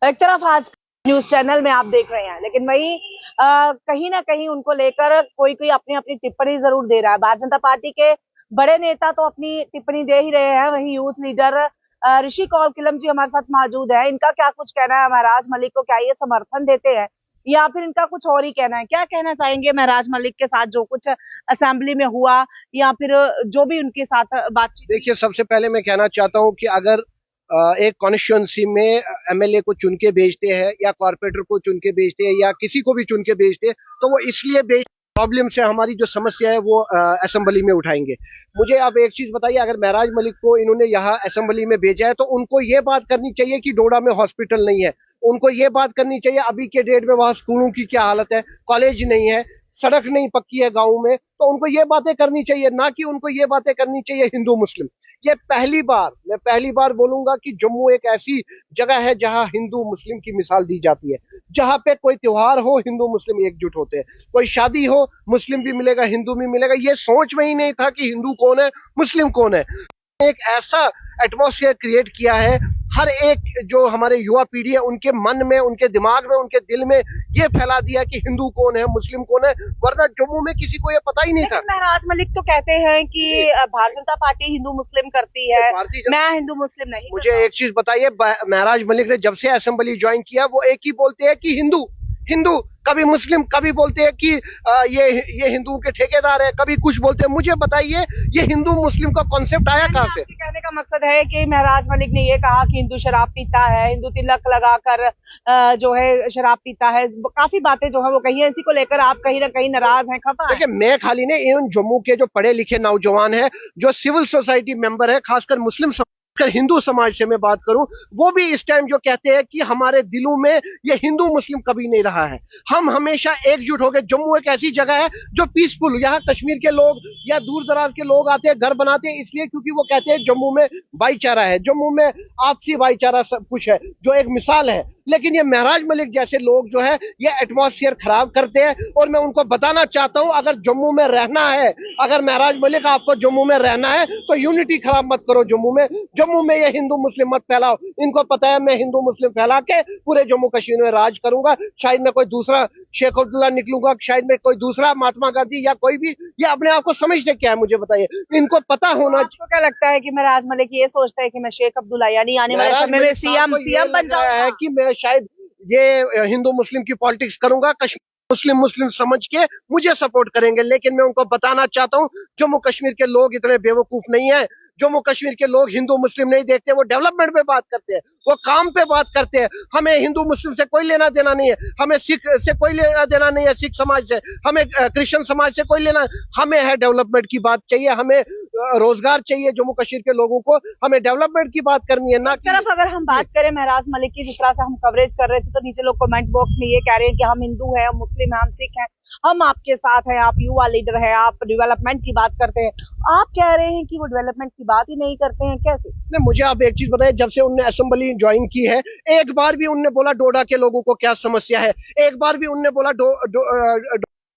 एक तरफ आज न्यूज चैनल में आप देख रहे हैं, लेकिन वही कहीं ना कहीं उनको लेकर कोई कोई अपनी अपनी टिप्पणी जरूर दे रहा है। भारतीय जनता पार्टी के बड़े नेता तो अपनी टिप्पणी दे ही रहे हैं, वहीं यूथ लीडर ऋषि कौल किलम जी हमारे साथ मौजूद है। इनका क्या कुछ कहना है? महराज मलिक को क्या ये समर्थन देते हैं या फिर इनका कुछ और ही कहना है? क्या कहना चाहेंगे महराज मलिक के साथ जो कुछ असेंबली में हुआ या फिर जो भी उनके साथ बातचीत? देखिए, सबसे पहले मैं कहना चाहता हूं कि अगर एक कॉन्स्टिट्यूंसी में एमएलए को चुन के भेजते हैं या कॉर्पोरेटर को चुन के भेजते हैं या किसी को भी चुन के भेजते हैं, तो वो इसलिए भेज प्रॉब्लम से हमारी जो समस्या है वो असेंबली में उठाएंगे। मुझे आप एक चीज बताइए, अगर महराज मलिक को इन्होंने यहाँ असेंबली में भेजा है तो उनको ये बात करनी चाहिए कि डोडा में हॉस्पिटल नहीं है। उनको ये बात करनी चाहिए अभी के डेट में वहां स्कूलों की क्या हालत है, कॉलेज नहीं है, सड़क नहीं पक्की है गाँव में, तो उनको ये बातें करनी चाहिए, ना कि उनको ये बातें करनी चाहिए हिंदू मुस्लिम। ये मैं पहली बार बोलूंगा कि जम्मू एक ऐसी जगह है जहां हिंदू मुस्लिम की मिसाल दी जाती है, जहां पे कोई त्योहार हो हिंदू मुस्लिम एकजुट होते हैं, कोई शादी हो मुस्लिम भी मिलेगा हिंदू भी मिलेगा। ये सोच में ही नहीं था कि हिंदू कौन है मुस्लिम कौन है। एक ऐसा एटमॉस्फेयर क्रिएट किया है, हर एक जो हमारे युवा पीढ़ी है उनके मन में, उनके दिमाग में, उनके दिल में ये फैला दिया कि हिंदू कौन है मुस्लिम कौन है, वरना जम्मू में किसी को ये पता ही नहीं था। महराज मलिक तो कहते हैं कि भारतीय जनता पार्टी हिंदू मुस्लिम करती है, मैं हिंदू मुस्लिम नहीं। मुझे एक चीज बताइए, महराज मलिक ने जब से असेंबली ज्वाइन किया वो एक ही बोलते हैं कि हिंदू हिंदू, कभी मुस्लिम, कभी बोलते हैं कि ये हिंदुओं के ठेकेदार है, कभी कुछ बोलते हैं। मुझे बताइए ये हिंदू मुस्लिम का कॉन्सेप्ट आया कहाँ से? कहने का मकसद है कि महराज मलिक ने ये कहा कि हिंदू शराब पीता है, हिंदू तिलक लगाकर जो है शराब पीता है, काफी बातें जो है वो कही है। इसी को लेकर आप कहीं ना कहीं नाराज हैं, खफा हैं? देखिए, मैं खाली नहीं, इन जम्मू के जो पढ़े लिखे नौजवान है, जो सिविल सोसाइटी मेंबर है, खासकर मुस्लिम कर हिंदू समाज से मैं बात करूं, वो भी इस टाइम जो कहते हैं कि हमारे दिलों में ये हिंदू मुस्लिम कभी नहीं रहा है। हम हमेशा एकजुट हो गए। जम्मू एक ऐसी जगह है जो पीसफुल, यहाँ कश्मीर के लोग या दूर दराज के लोग आते हैं, घर बनाते हैं, इसलिए क्योंकि वो कहते हैं जम्मू में भाईचारा है, जम्मू में आपसी भाईचारा सब कुछ है, जो एक मिसाल है। लेकिन ये महराज मलिक जैसे लोग जो है ये एटमॉस्फेयर खराब करते हैं, और मैं उनको बताना चाहता हूं, अगर जम्मू में रहना है, अगर महराज मलिक आपको जम्मू में रहना है तो यूनिटी खराब मत करो। जम्मू में ये हिंदू मुस्लिम मत फैलाओ। इनको पता है मैं हिंदू मुस्लिम फैला के पूरे जम्मू कश्मीर में राज करूंगा, शायद मैं कोई दूसरा शेख अब्दुल्ला निकलूंगा, शायद मैं कोई दूसरा महात्मा गांधी या कोई भी। ये अपने आप को समझते क्या है मुझे बताइए, इनको पता होना। आपको क्या लगता है कि महराज मलिक ये सोचता है कि मैं शेख अब्दुल्ला यानी आने वाले समय में सीएम बन जाऊंगा? है कि मैं शायद ये हिंदू मुस्लिम की पॉलिटिक्स करूंगा, कश्मीर मुस्लिम मुस्लिम समझ के मुझे सपोर्ट करेंगे। लेकिन मैं उनको बताना चाहता हूं, जम्मू कश्मीर के लोग इतने बेवकूफ नहीं है। जम्मू कश्मीर के लोग हिंदू मुस्लिम नहीं देखते, वो डेवलपमेंट पे बात करते हैं, वो काम पे बात करते हैं। हमें हिंदू मुस्लिम से कोई लेना देना नहीं है, हमें सिख से कोई लेना देना नहीं है, सिख समाज से, हमें क्रिश्चियन समाज से कोई लेना, हमें है डेवलपमेंट की बात चाहिए, हमें रोजगार चाहिए जम्मू कश्मीर के लोगों को, हमें डेवलपमेंट की बात करनी है ना। तरफ अगर हम बात करें महराज मलिक की, जिस तरह से हम कवरेज कर रहे थे, तो नीचे लोग कमेंट बॉक्स में ये कह रहे हैं कि हम हिंदू हैं, हम मुस्लिम हैं, हम सिख हैं, हम आपके साथ हैं, आप युवा लीडर हैं, आप डेवलपमेंट की बात करते हैं। आप कह रहे हैं कि वो डेवलपमेंट की बात ही नहीं करते हैं, कैसे? नहीं, मुझे आप एक चीज बताइए, जब से उनने असेंबली ज्वाइन की है, एक बार भी उनने बोला डोडा के लोगों को क्या समस्या है? एक बार भी उनने बोला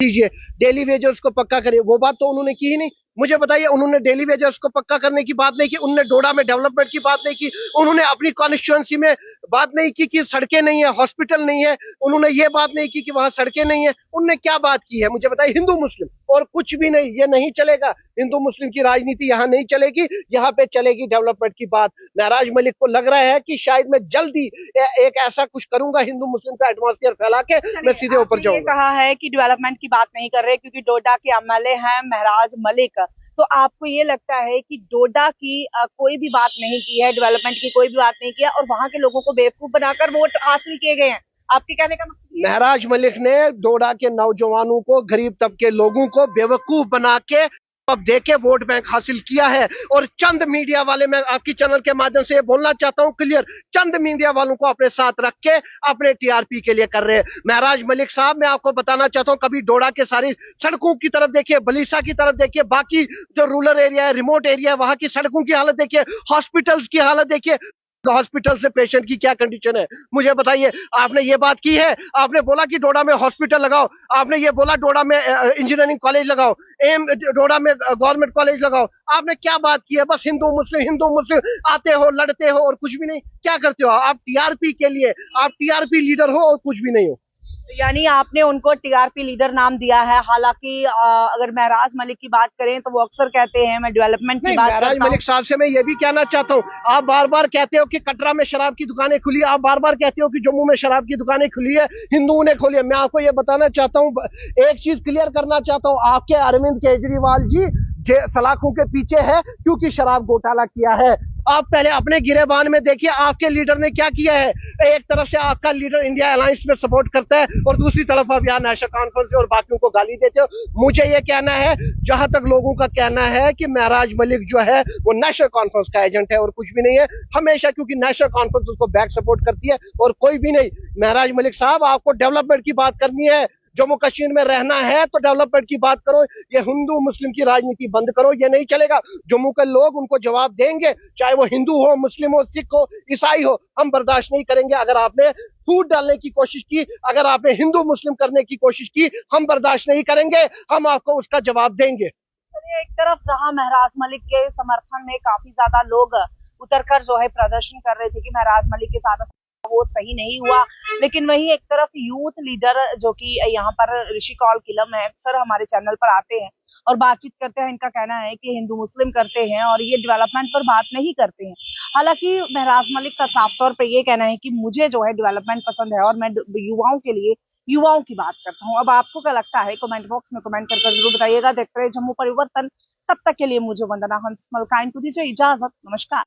दीजिए डेली वेजर्स को पक्का करिए, वो बात तो उन्होंने की ही नहीं। मुझे बताइए, उन्होंने डेली वेजर्स को पक्का करने की बात नहीं की, उन्होंने डोडा में डेवलपमेंट की बात नहीं की, उन्होंने अपनी कॉन्स्टिट्यूएंसी में बात नहीं की कि सड़कें नहीं है, हॉस्पिटल नहीं है, उन्होंने ये बात नहीं की कि वहां सड़कें नहीं है। उन्होंने क्या बात की है मुझे बताइए? हिंदू मुस्लिम और कुछ भी नहीं। ये नहीं चलेगा, हिंदू मुस्लिम की राजनीति यहाँ नहीं चलेगी, यहाँ पे चलेगी डेवलपमेंट की बात। महराज मलिक को लग रहा है कि शायद मैं जल्दी एक ऐसा कुछ करूंगा हिंदू मुस्लिम का एटमॉस्फेयर फैला के मैं सीधे ऊपर जाऊंगा। कहा है कि डेवलपमेंट की बात नहीं कर रहे क्योंकि डोडा के एमएलए हैं महराज मलिक, तो आपको ये लगता है कि डोडा की कोई भी बात नहीं की है, डेवलपमेंट की कोई भी बात नहीं किया, और वहां के लोगों को बेवकूफ बनाकर वोट हासिल किए गए हैं? आपके कहने का मतलब? महराज मलिक ने डोडा के नौजवानों को, गरीब तबके लोगों को बेवकूफ बना के अब देके वोट बैंक हासिल किया है। और चंद मीडिया वाले, मैं आपकी चैनल के माध्यम से बोलना चाहता हूं क्लियर, चंद मीडिया वालों को अपने साथ रख के अपने टीआरपी के लिए कर रहे हैं। महराज मलिक साहब, मैं आपको बताना चाहता हूं, कभी डोडा के सारी सड़कों की तरफ देखिए, बलीसा की तरफ देखिए, बाकी जो रूरल एरिया है, रिमोट एरिया है, वहां की सड़कों की हालत देखिए, हॉस्पिटल्स की हालत देखिए। हॉस्पिटल से पेशेंट की क्या कंडीशन है, मुझे बताइए। आपने ये बात की है, आपने बोला कि डोडा में हॉस्पिटल लगाओ, आपने ये बोला डोडा में इंजीनियरिंग कॉलेज लगाओ, एम डोडा में गवर्नमेंट कॉलेज लगाओ। आपने क्या बात की है? बस हिंदू मुस्लिम आते हो, लड़ते हो और कुछ भी नहीं। क्या करते हो आप? टीआरपी के लिए आप टीआरपी लीडर हो और कुछ भी नहीं हो। यानी आपने उनको टीआरपी लीडर नाम दिया है। हालांकि अगर महराज मलिक की बात करें तो वो अक्सर कहते हैं मैं डेवलपमेंट की नहीं, बात महराज करता हूं। मलिक साहब से मैं ये भी कहना चाहता हूँ, आप बार बार कहते हो कि कटरा में शराब की दुकानें खुली, आप बार बार कहते हो कि जम्मू में शराब की दुकानें खुली है, हिंदुओं ने खोली है। मैं आपको ये बताना चाहता हूँ, एक चीज क्लियर करना चाहता हूँ, आपके अरविंद केजरीवाल जी सलाखों के पीछे है क्योंकि शराब घोटाला किया है। आप पहले अपने गिरेबान में देखिए आपके लीडर ने क्या किया है। एक तरफ से आपका लीडर इंडिया अलायंस में सपोर्ट करता है और दूसरी तरफ आप यहाँ नेशनल कॉन्फ्रेंस और बाकियों को गाली देते हो। मुझे ये कहना है, जहां तक लोगों का कहना है कि महराज मलिक जो है वो नेशनल कॉन्फ्रेंस का एजेंट है और कुछ भी नहीं है हमेशा, क्योंकि नेशनल कॉन्फ्रेंस उसको बैक सपोर्ट करती है और कोई भी नहीं। महराज मलिक साहब, आपको डेवलपमेंट की बात करनी है, जम्मू कश्मीर में रहना है तो डेवलपमेंट की बात करो। ये हिंदू मुस्लिम की राजनीति बंद करो, ये नहीं चलेगा। जम्मू के लोग उनको जवाब देंगे, चाहे वो हिंदू हो, मुस्लिम हो, सिख हो, ईसाई हो। हम बर्दाश्त नहीं करेंगे। अगर आपने फूट डालने की कोशिश की, अगर आपने हिंदू मुस्लिम करने की कोशिश की, हम बर्दाश्त नहीं करेंगे, हम आपको उसका जवाब देंगे। एक तरफ जहां महराज मलिक के समर्थन में काफी ज्यादा लोग उतरकर जो है प्रदर्शन कर रहे थे कि महराज मलिक के साथ वो सही नहीं हुआ, लेकिन वही एक तरफ यूथ लीडर जो कि यहाँ पर ऋषि कौल किलम है, अक्सर हमारे चैनल पर आते हैं और बातचीत करते हैं। इनका कहना है कि हिंदू मुस्लिम करते हैं और ये डेवलपमेंट पर बात नहीं करते हैं। हालांकि महराज मलिक का साफ तौर पे ये कहना है कि मुझे जो है डेवलपमेंट पसंद है और मैं युवाओं के लिए युवाओं की बात करता हूँ। अब आपको क्या लगता है कमेंट बॉक्स में कमेंट कर जरूर बताइएगा। देखते रहे जम्मू परिवर्तन। तब तक के लिए मुझे वंदना हंस मलकाइन को दीजिए इजाजत। नमस्कार।